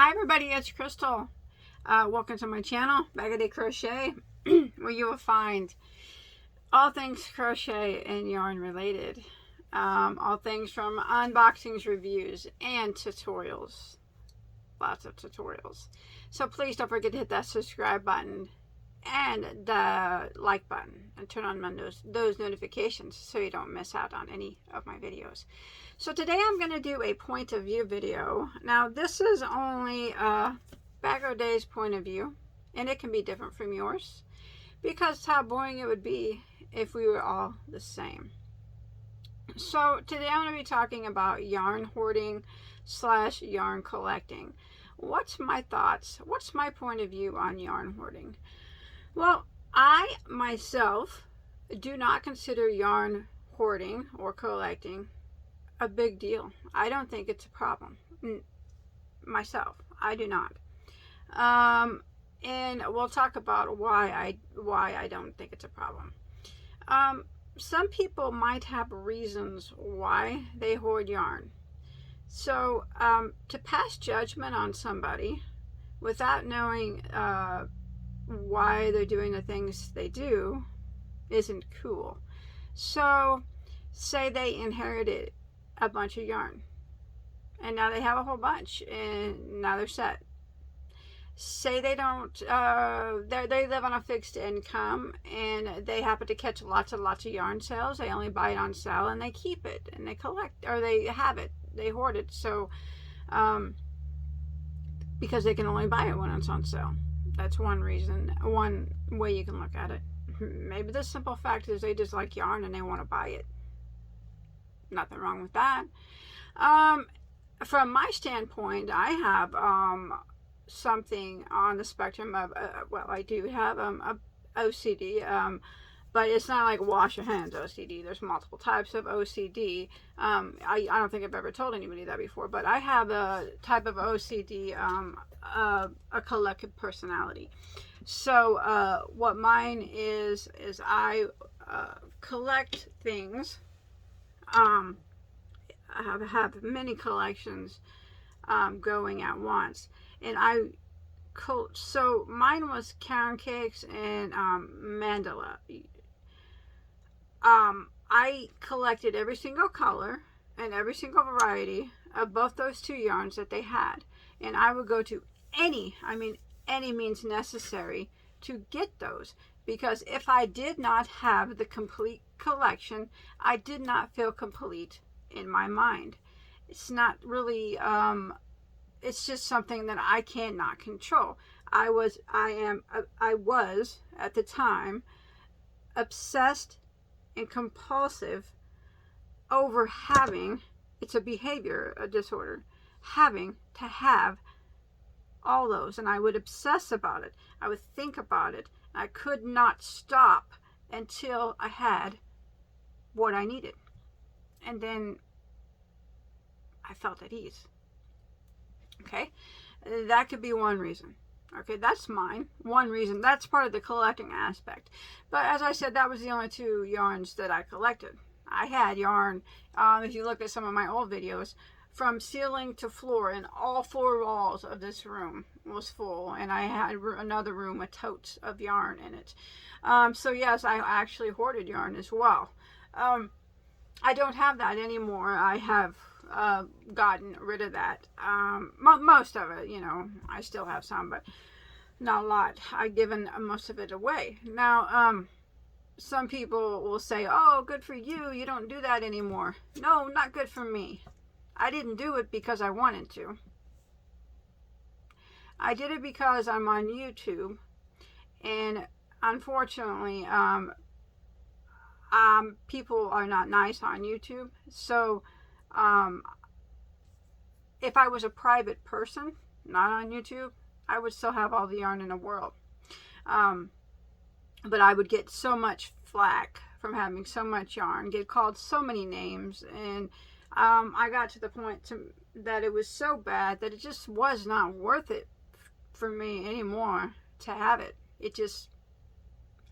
Hi everybody, it's Crystal. Welcome to my channel, Bagoday Crochet, where you will find all things crochet and yarn related. All things from unboxings, reviews, and tutorials. Lots of tutorials. So please don't forget to hit that subscribe button and the like button and turn on those notifications so you don't miss out on any of my videos. So today I'm going to do a point of view video. Now this is only Bagoday's point of view, and it can be different from yours because how boring it would be if we were all the same. So today I'm going to be talking about yarn hoarding / yarn collecting. What's my thoughts? What's my point of view on yarn hoarding? Well, I myself do not consider yarn hoarding or collecting a big deal. I don't think it's a problem. Myself, I do not. And we'll talk about why I don't think it's a problem. Some people might have reasons why they hoard yarn. So to pass judgment on somebody without knowing why they're doing the things they do isn't cool. So say they inherited a bunch of yarn and now they have a whole bunch and now they're set. Say they don't they live on a fixed income and they happen to catch lots of yarn sales. They only buy it on sale and they keep it and they collect, or they have it, they hoard it, so because they can only buy it when it's on sale. That's one reason, one way you can look at it. Maybe the simple fact is they just like yarn and they want to buy it. Nothing wrong with that. From my standpoint, I have something on the spectrum of well, I do have a OCD, but it's not like wash your hands OCD. There's multiple types of OCD. I don't think I've ever told anybody that before, but I have a type of OCD, a collective personality. So what mine is I collect things. I have many collections going at once, and so mine was carom cakes and mandala. I collected every single color and every single variety of both those two yarns that they had, and I would go to any means necessary to get those, because if I did not have the complete collection, I did not feel complete in my mind. It's not really it's just something that I cannot control. I was at the time obsessed and compulsive over having, it's a behavior, a disorder, having to have all those, and I would obsess about it. I would think about it. I could not stop until I had what I needed, and then I felt at ease. Okay, that could be one reason. Okay, that's mine. One reason. That's part of the collecting aspect. But as I said, that was the only two yarns that I collected. I had yarn, if you look at some of my old videos, from ceiling to floor, and all four walls of this room was full, and I had another room with totes of yarn in it. So yes, I actually hoarded yarn as well. I don't have that anymore. I have gotten rid of that. Most of it, you know, I still have some, but not a lot. I've given most of it away. Now, some people will say, oh, good for you, you don't do that anymore. No, not good for me. I didn't do it because I wanted to. I did it because I'm on YouTube, and unfortunately, people are not nice on YouTube. So if I was a private person, not on YouTube, I would still have all the yarn in the world. But I would get so much flack from having so much yarn, get called so many names, and I got to the point that it was so bad that it just was not worth it for me anymore to have it.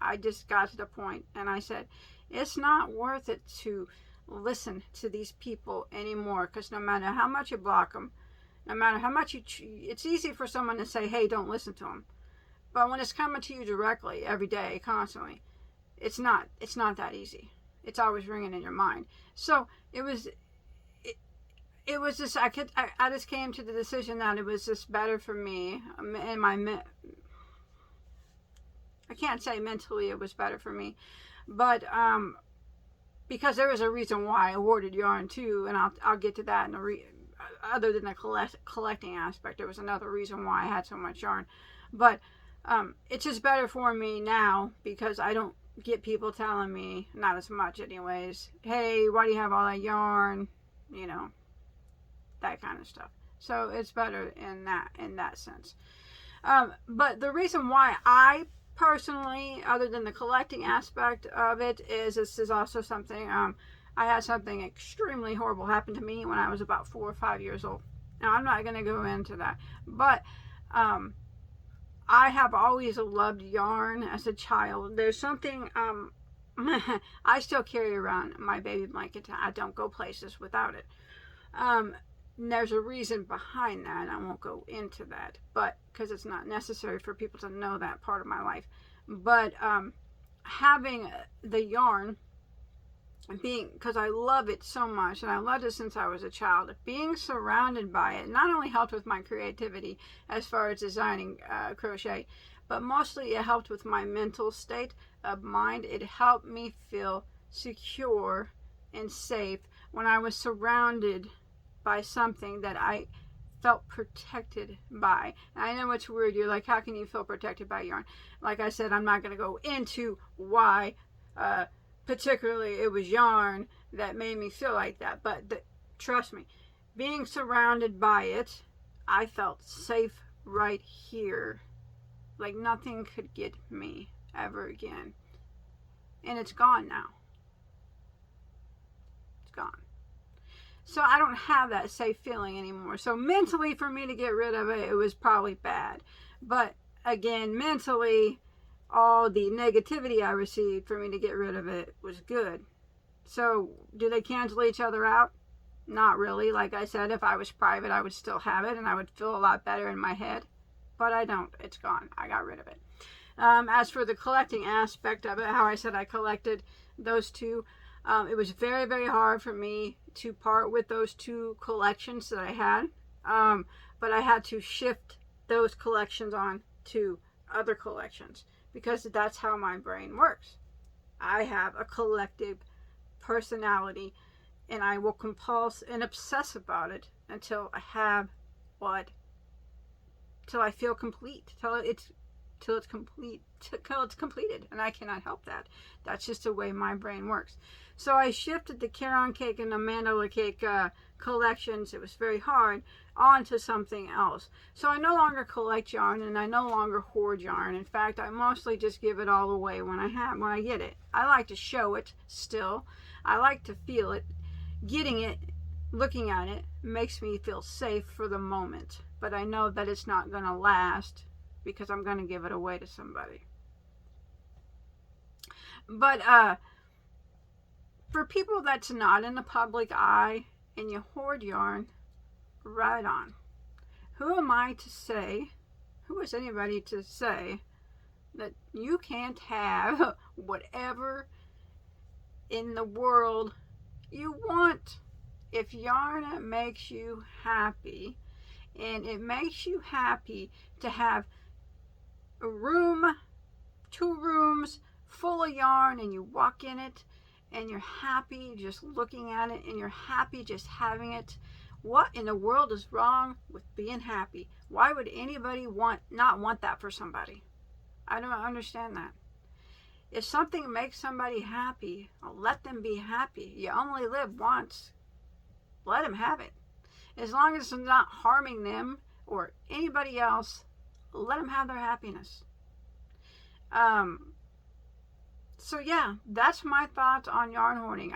I just got to the point, and I said, it's not worth it to listen to these people anymore, because no matter how much you block them, No matter how much it's easy for someone to say, hey, don't listen to them. But when it's coming to you directly, every day, constantly, it's not that easy. It's always ringing in your mind. So it was just, I just came to the decision that it was just better for me, and I can't say mentally it was better for me, but because there was a reason why I hoarded yarn too, and I'll get to that other than the collecting aspect. There was another reason why I had so much yarn, but it's just better for me now because I don't get people telling me, not as much anyways, hey, why do you have all that yarn, you know, that kind of stuff. So it's better in that sense. But the reason why I personally, other than the collecting aspect of it, is this is also something, I had something extremely horrible happen to me when I was about 4 or 5 years old. Now, I'm not going to go into that, but I have always loved yarn as a child. There's something, I still carry around my baby blanket. I don't go places without it. There's a reason behind that. I won't go into that, but because it's not necessary for people to know that part of my life. But having the yarn, because I love it so much, and I loved it since I was a child, being surrounded by it not only helped with my creativity as far as designing crochet, but mostly it helped with my mental state of mind. It helped me feel secure and safe when I was surrounded by something that I felt protected by. And I know it's weird. You're like, how can you feel protected by yarn? Like I said, I'm not going to go into why particularly it was yarn that made me feel like that. But trust me, being surrounded by it, I felt safe right here. Like nothing could get me ever again. And it's gone now. It's gone. So I don't have that safe feeling anymore. So mentally, for me to get rid of it, it was probably bad. But again, mentally, all the negativity I received, for me to get rid of it was good. So do they cancel each other out? Not really. Like I said, if I was private, I would still have it and I would feel a lot better in my head. But I don't. It's gone. I got rid of it. As for the collecting aspect of it, how I said I collected those two, it was very, very hard for me to part with those two collections that I had. But I had to shift those collections on to other collections because that's how my brain works. I have a collective personality and I will compulse and obsess about it until I have till I feel complete, till it's completed, and I cannot help that. That's just the way my brain works. So I shifted the Caron cake and the mandala cake collections. It was very hard onto something else. So I no longer collect yarn and I no longer hoard yarn. In fact, I mostly just give it all away when I get it. I like to show it still. I like to feel it. Getting it, looking at it, makes me feel safe for the moment. But I know that it's not going to last because I'm going to give it away to somebody. But for people that's not in the public eye and you hoard yarn, right on. Who am I to say, who is anybody to say that you can't have whatever in the world you want? If yarn makes you happy, and it makes you happy to have a room, 2 rooms full of yarn, and you walk in it and you're happy just looking at it and you're happy just having it, what in the world is wrong with being happy? Why would anybody not want that for somebody? I don't understand that. If something makes somebody happy, let them be happy. You only live once. Let them have it. As long as it's not harming them or anybody else, let them have their happiness. So yeah, that's my thoughts on yarn hoarding.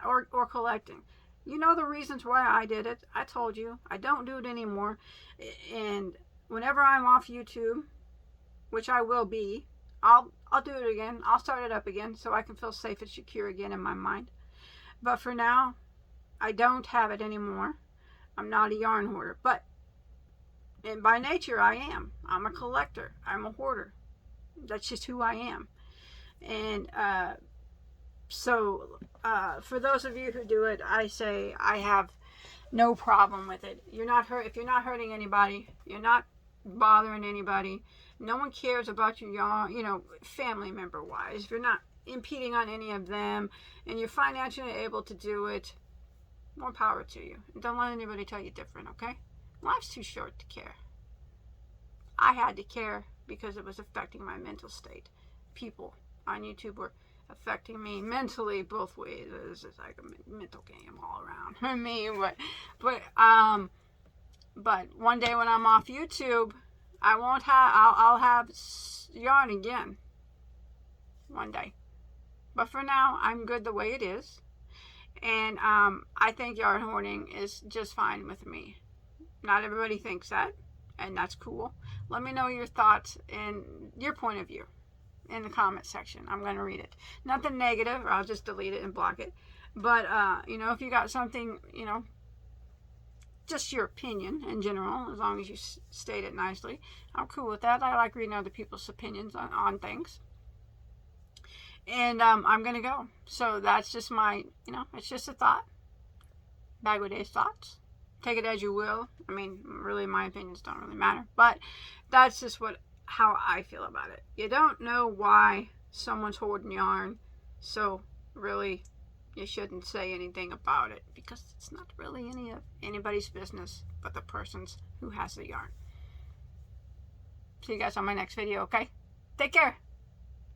Or collecting. You know the reasons why I did it. I told you. I don't do it anymore. And whenever I'm off YouTube, which I will be, I'll do it again. I'll start it up again so I can feel safe and secure again in my mind. But for now, I don't have it anymore. I'm not a yarn hoarder. But And by nature, I am. I'm a collector. I'm a hoarder. That's just who I am. And so for those of you who do it, I say I have no problem with it. You're not hurt. If you're not hurting anybody, you're not bothering anybody. No one cares about your yarn, you know, family member wise. If you're not impeding on any of them and you're financially able to do it, more power to you. Don't let anybody tell you different, okay? Life's too short to care. I had to care because it was affecting my mental state. People on YouTube were affecting me mentally both ways. It's like a mental game all around for me. But one day when I'm off YouTube, I'll have yarn again. One day. But for now, I'm good the way it is. And I think yarn hoarding is just fine with me. Not everybody thinks that, and that's cool. Let me know your thoughts and your point of view in the comment section. I'm going to read it. Nothing negative, or I'll just delete it and block it. But, you know, if you got something, you know, just your opinion in general, as long as you state it nicely, I'm cool with that. I like reading other people's opinions on things. And I'm going to go. So that's just my, you know, it's just a thought. Bagoday's thoughts. Take it as you will. I mean, really, my opinions don't really matter. But that's just how I feel about it. You don't know why someone's hoarding yarn. So really, you shouldn't say anything about it. Because it's not really anybody's business but the person's who has the yarn. See you guys on my next video, okay? Take care.